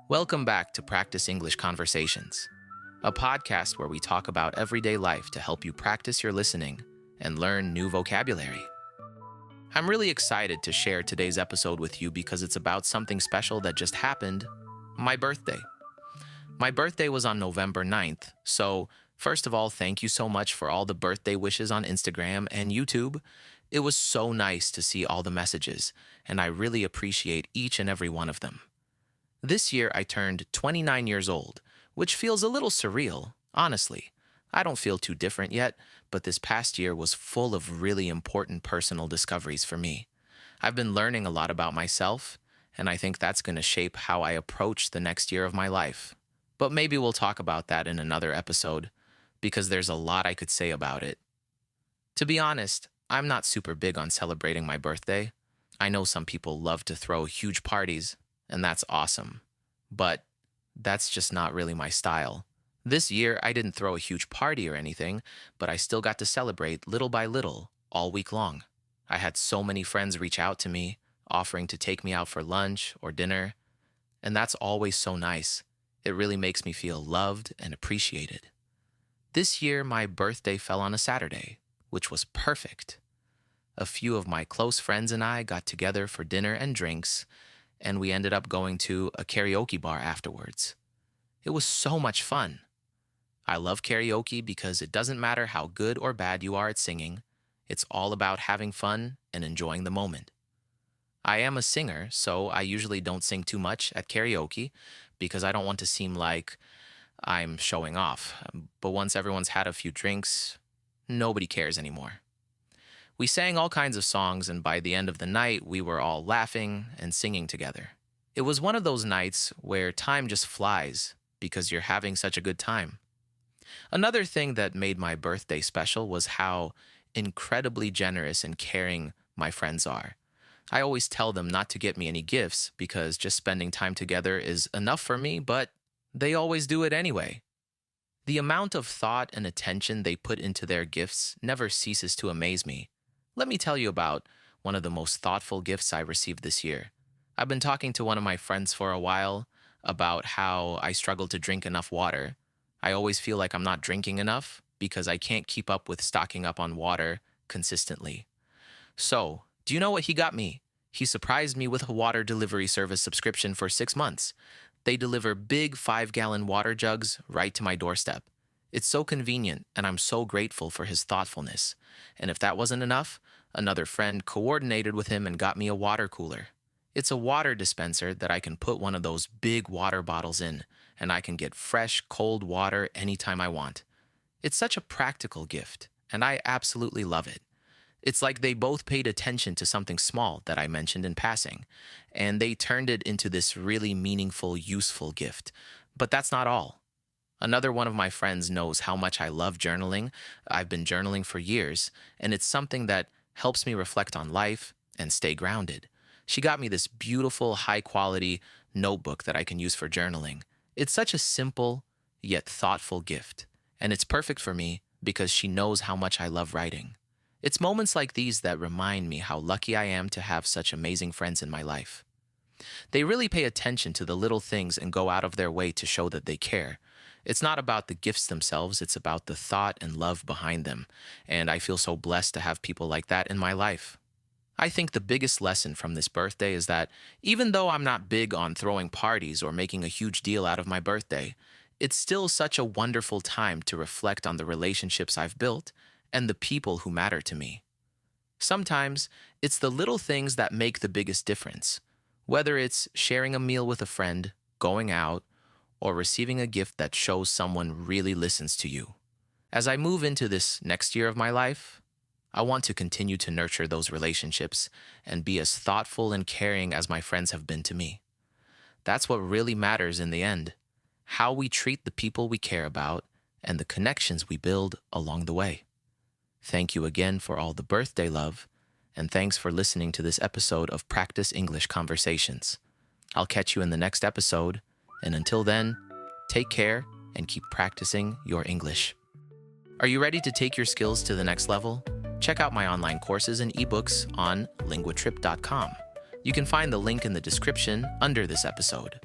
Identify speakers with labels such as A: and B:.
A: Welcome back to Practice English Conversations, a podcast where we talk about everyday life to help you practice your listening and learn new vocabulary. I'm really excited to share today's episode with you because it's about something special that just happened, my birthday. My birthday was on November 9th, so first of all, thank you so much for all the birthday wishes on Instagram and YouTube. It was so nice to see all the messages, and I really appreciate each and every one of them. This year, I turned 29 years old, which feels a little surreal, honestly. I don't feel too different yet, but this past year was full of really important personal discoveries for me. I've been learning a lot about myself, and I think that's going to shape how I approach the next year of my life. But maybe we'll talk about that in another episode, because there's a lot I could say about it. To be honest, I'm not super big on celebrating my birthday. I know some people love to throw huge parties, and that's awesome. But that's just not really my style. This year, I didn't throw a huge party or anything, but I still got to celebrate little by little all week long. I had so many friends reach out to me, offering to take me out for lunch or dinner, and that's always so nice. It really makes me feel loved and appreciated. This year, my birthday fell on a Saturday, which was perfect. A few of my close friends and I got together for dinner and drinks, and we ended up going to a karaoke bar afterwards. It was so much fun. I love karaoke because it doesn't matter how good or bad you are at singing. It's all about having fun and enjoying the moment. I am a singer, so I usually don't sing too much at karaoke because I don't want to seem like I'm showing off. But once everyone's had a few drinks, nobody cares anymore. We sang all kinds of songs, and by the end of the night, we were all laughing and singing together. It was one of those nights where time just flies because you're having such a good time. Another thing that made my birthday special was how incredibly generous and caring my friends are. I always tell them not to get me any gifts because just spending time together is enough for me, but they always do it anyway. The amount of thought and attention they put into their gifts never ceases to amaze me. Let me tell you about one of the most thoughtful gifts I received this year. I've been talking to one of my friends for a while about how I struggle to drink enough water. I always feel like I'm not drinking enough because I can't keep up with stocking up on water consistently. So, do you know what he got me? He surprised me with a water delivery service subscription for 6 months. They deliver big 5-gallon water jugs right to my doorstep. It's so convenient, and I'm so grateful for his thoughtfulness. And if that wasn't enough, another friend coordinated with him and got me a water cooler. It's a water dispenser that I can put one of those big water bottles in, and I can get fresh, cold water anytime I want. It's such a practical gift, and I absolutely love it. It's like they both paid attention to something small that I mentioned in passing, and they turned it into this really meaningful, useful gift. But that's not all. Another one of my friends knows how much I love journaling. I've been journaling for years, and it's something that helps me reflect on life and stay grounded. She got me this beautiful, high-quality notebook that I can use for journaling. It's such a simple, yet thoughtful gift, and it's perfect for me because she knows how much I love writing. It's moments like these that remind me how lucky I am to have such amazing friends in my life. They really pay attention to the little things and go out of their way to show that they care. It's not about the gifts themselves, it's about the thought and love behind them, and I feel so blessed to have people like that in my life. I think the biggest lesson from this birthday is that even though I'm not big on throwing parties or making a huge deal out of my birthday, it's still such a wonderful time to reflect on the relationships I've built and the people who matter to me. Sometimes, it's the little things that make the biggest difference, whether it's sharing a meal with a friend, going out, or receiving a gift that shows someone really listens to you. As I move into this next year of my life, I want to continue to nurture those relationships and be as thoughtful and caring as my friends have been to me. That's what really matters in the end, how we treat the people we care about and the connections we build along the way. Thank you again for all the birthday love, and thanks for listening to this episode of Practice English Conversations. I'll catch you in the next episode, and until then, take care and keep practicing your English. Are you ready to take your skills to the next level? Check out my online courses and ebooks on linguatrip.com. You can find the link in the description under this episode.